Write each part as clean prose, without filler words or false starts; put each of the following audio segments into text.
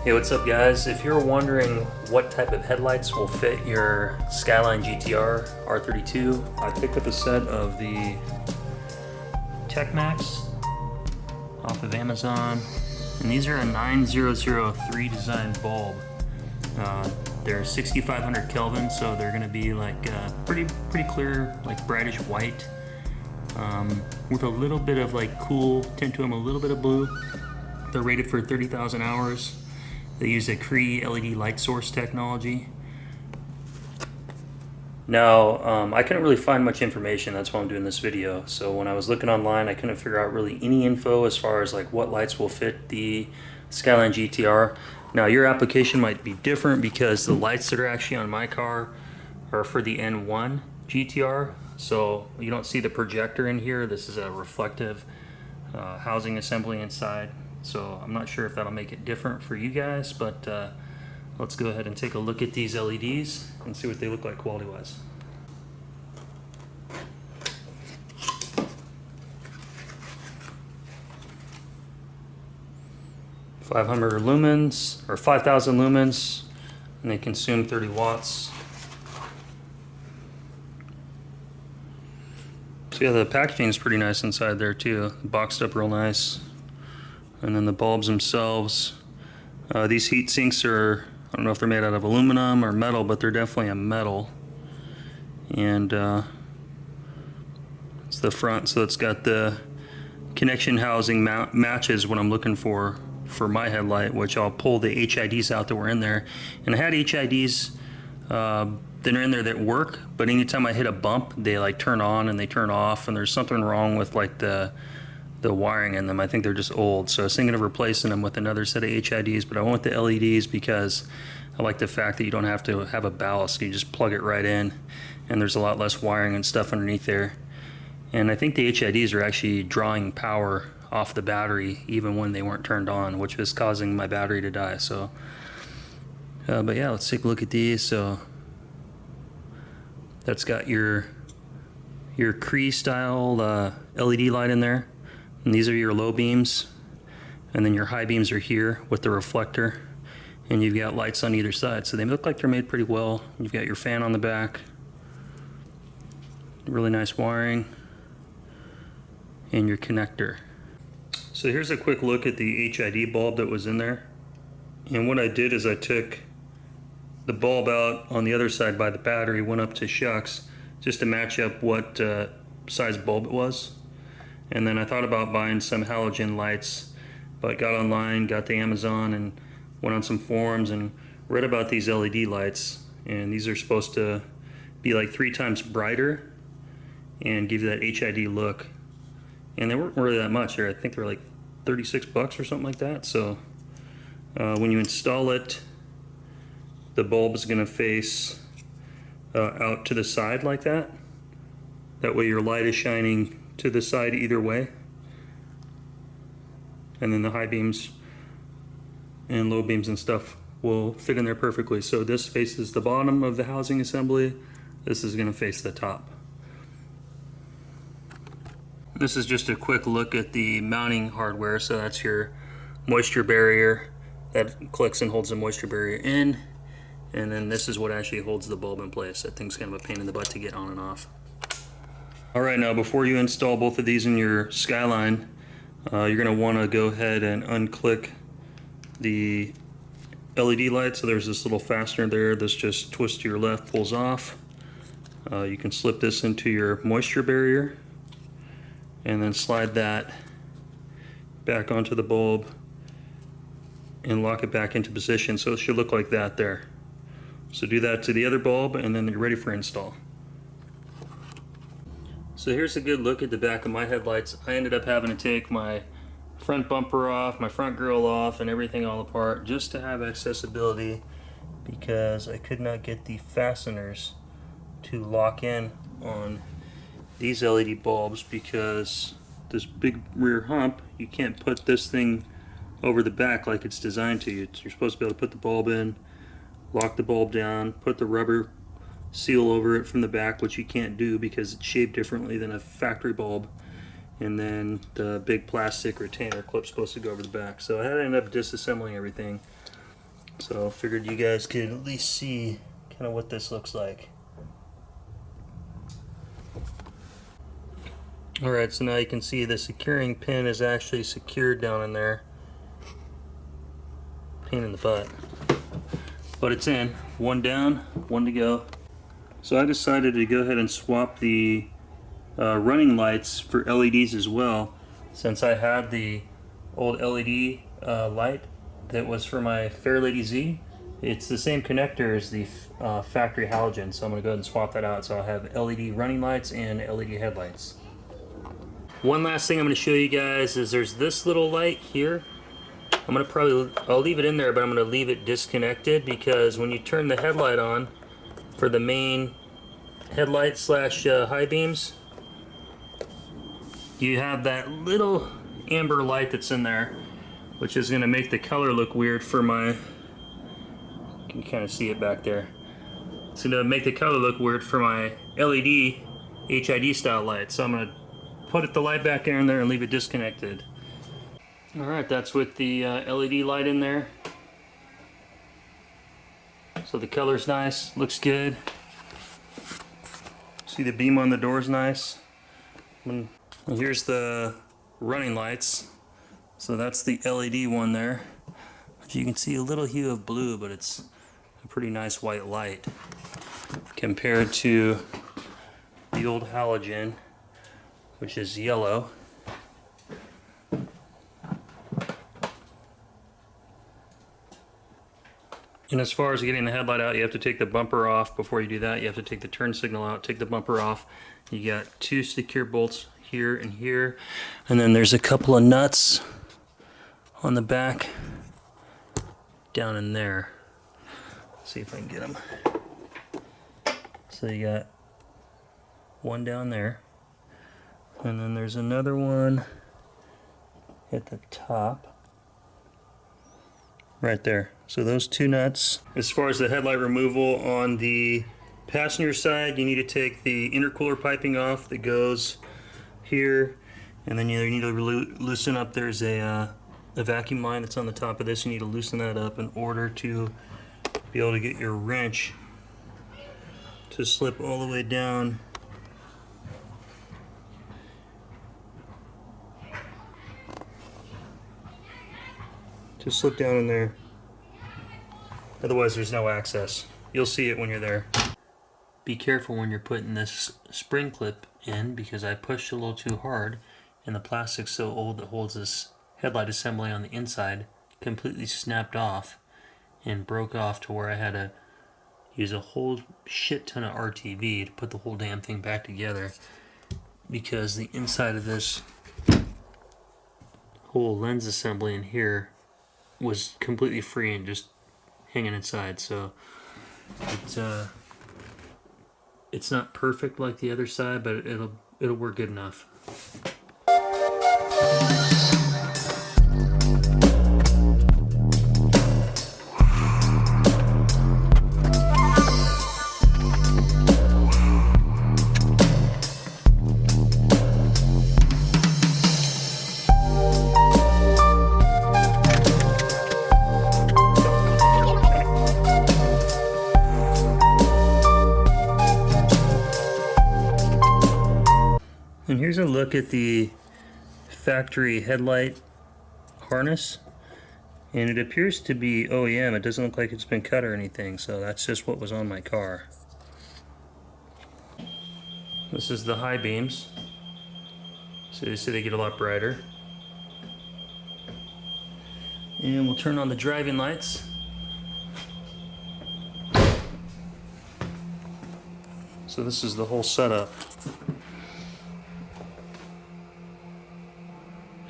Hey, what's up guys? If you're wondering what type of headlights will fit your Skyline GTR R32, I picked up a set of the Techmax off of Amazon, and these are a 9003 design bulb. They're 6500 Kelvin, so they're going to be like pretty clear, like brightish white, with a little bit of like cool tint to them, a little bit of blue. They're rated for 30,000 hours. They use a Cree LED light source technology. Now, I couldn't really find much information, that's why I'm doing this video. So when I was looking online, I couldn't figure out really any info as far as like what lights will fit the Skyline GTR. Now, your application might be different because the lights that are actually on my car are for the N1 GTR. So you don't see the projector in here. This is a reflective housing assembly inside. So I'm not sure if that'll make it different for you guys, but let's go ahead and take a look at these LEDs and see what they look like quality-wise. .500 lumens, or 5,000 lumens, and they consume 30 watts. So yeah, the packaging is pretty nice inside there too, boxed up real nice. And then the bulbs themselves, these heat sinks are, I don't know if they're made out of aluminum or metal, but they're definitely a metal. And it's the front, so it's got the connection housing matches what I'm looking for my headlight, which I'll pull the HIDs out that were in there. And I had HIDs that are in there that work, but anytime I hit a bump, they like turn on and they turn off, and there's something wrong with like the wiring in them. I think they're just old, so I was thinking of replacing them with another set of HIDs, but I went with the LEDs because I like the fact that you don't have to have a ballast. You just plug it right in, and there's a lot less wiring and stuff underneath there. And I think the HIDs are actually drawing power off the battery even when they weren't turned on, which was causing my battery to die. So but yeah, let's take a look at these. So that's got your Cree style LED light in there. And these are your low beams, and then your high beams are here with the reflector, and you've got lights on either side, so they look like they're made pretty well. You've got your fan on the back, really nice wiring, and your connector. So here's a quick look at the HID bulb that was in there, and what I did is I took the bulb out on the other side by the battery, went up to shucks just to match up what size bulb it was. And then I thought about buying some halogen lights, but got online, got to Amazon, and went on some forums and read about these LED lights. And these are supposed to be like 3 times brighter and give you that HID look. And they weren't really that much. I think they're like 36 bucks or something like that. So when you install it, the bulb is going to face out to the side like that. That way your light is shining to the side either way, and then the high beams and low beams and stuff will fit in there perfectly. So this faces the bottom of the housing assembly, this is going to face the top. This is just a quick look at the mounting hardware. So that's your moisture barrier that clicks and holds the moisture barrier in, and then this is what actually holds the bulb in place. That thing's kind of a pain in the butt to get on and off. Alright, now before you install both of these in your Skyline, you're going to want to go ahead and unclick the LED light. So there's this little fastener there. This just twists to your left, pulls off. You can slip this into your moisture barrier and then slide that back onto the bulb and lock it back into position. So it should look like that there. So do that to the other bulb, and then you're ready for install. So here's a good look at the back of my headlights. I ended up having to take my front bumper off, my front grille off, and everything all apart just to have accessibility, because I could not get the fasteners to lock in on these LED bulbs, because this big rear hump, you can't put this thing over the back like it's designed to. You're supposed to be able to put the bulb in, lock the bulb down, put the rubber seal over it from the back, which you can't do because it's shaped differently than a factory bulb, and then the big plastic retainer clip's supposed to go over the back. So I had to end up disassembling everything, So I figured you guys could at least see kind of what this looks like. Alright, so now you can see the securing pin is actually secured down in there. Pain in the butt. But it's in. One down, one to go. So I decided to go ahead and swap the running lights for LEDs as well, since I had the old LED light that was for my Fairlady Z. It's the same connector as the factory halogen, so I'm going to go ahead and swap that out so I'll have LED running lights and LED headlights. One last thing I'm going to show you guys is there's this little light here. I'm going to I'll leave it in there, but I'm going to leave it disconnected because when you turn the headlight on for the main headlight slash high beams, you have that little amber light that's in there, which is going to make the color look weird for my, you can kind of see it back there. It's going to make the color look weird for my LED HID style light. So I'm going to put the light back in there and leave it disconnected. Alright, that's with the LED light in there. So the color's nice, looks good. See the beam on the door is nice. And here's the running lights. So that's the LED one there. As you can see, a little hue of blue, but it's a pretty nice white light compared to the old halogen, which is yellow. And as far as getting the headlight out, you have to take the bumper off. Before you do that, you have to take the turn signal out, take the bumper off. You got two secure bolts here and here, and then there's a couple of nuts on the back down in there. Let's see if I can get them. So you got one down there, and then there's another one at the top right there. So those two nuts. As far as the headlight removal on the passenger side, you need to take the intercooler piping off that goes here, and then you need to loosen up. There's a vacuum line that's on the top of this. You need to loosen that up in order to be able to get your wrench to slip all the way down in there. Otherwise there's no access. You'll see it when you're there. Be careful when you're putting this spring clip in, because I pushed a little too hard and the plastic's so old that holds this headlight assembly on the inside completely snapped off and broke off to where I had to use a whole shit ton of RTV to put the whole damn thing back together, because the inside of this whole lens assembly in here was completely free and just hanging inside. So it's not perfect like the other side, but it'll work good enough. And here's a look at the factory headlight harness, and it appears to be OEM. It doesn't look like it's been cut or anything, so that's just what was on my car. This is the high beams. So you see they get a lot brighter. And we'll turn on the driving lights. So this is the whole setup.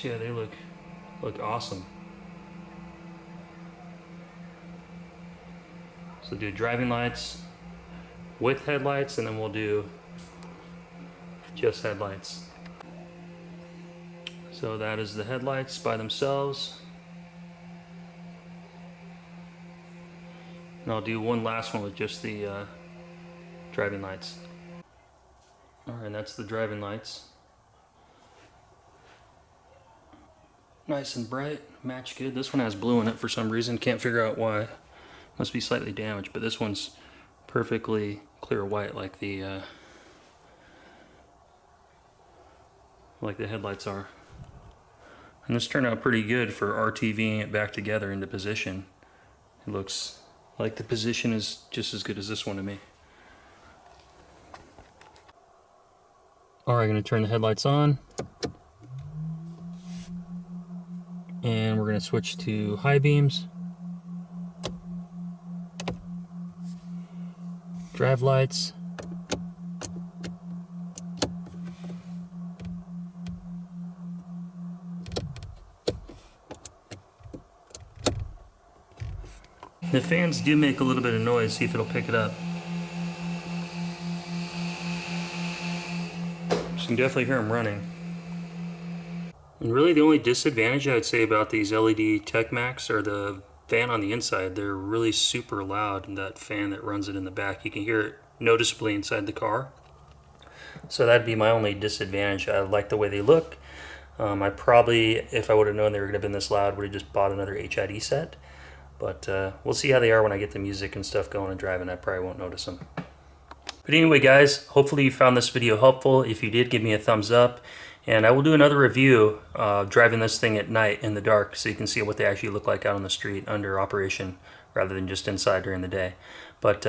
Yeah, they look awesome. So do driving lights with headlights, and then we'll do just headlights. So that is the headlights by themselves. And I'll do one last one with just the driving lights. Alright, that's the driving lights. Nice and bright, match good. This one has blue in it for some reason, can't figure out why. Must be slightly damaged, but this one's perfectly clear white like the headlights are. And this turned out pretty good for RTVing it back together into position. It looks like the position is just as good as this one to me. Alright, going to turn the headlights on. And we're going to switch to high beams. Drive lights. The fans do make a little bit of noise, see if it'll pick it up. So you can definitely hear them running. And really the only disadvantage I'd say about these LED Techmax are the fan on the inside. They're really super loud, and that fan that runs it in the back, you can hear it noticeably inside the car. So that'd be my only disadvantage. I like the way they look. I probably, if I would have known they were going to have been this loud, would have just bought another HID set. But we'll see how they are when I get the music and stuff going and driving. I probably won't notice them. But anyway, guys, hopefully you found this video helpful. If you did, give me a thumbs up. And I will do another review driving this thing at night in the dark so you can see what they actually look like out on the street under operation rather than just inside during the day. But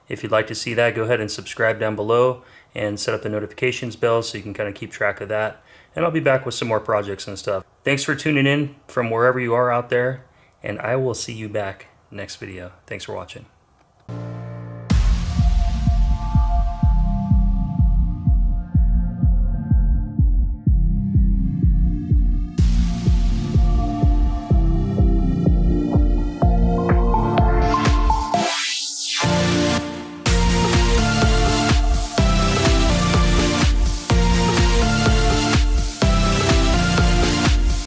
if you'd like to see that, go ahead and subscribe down below and set up the notifications bell so you can kind of keep track of that. And I'll be back with some more projects and stuff. Thanks for tuning in from wherever you are out there, and I will see you back next video. Thanks for watching.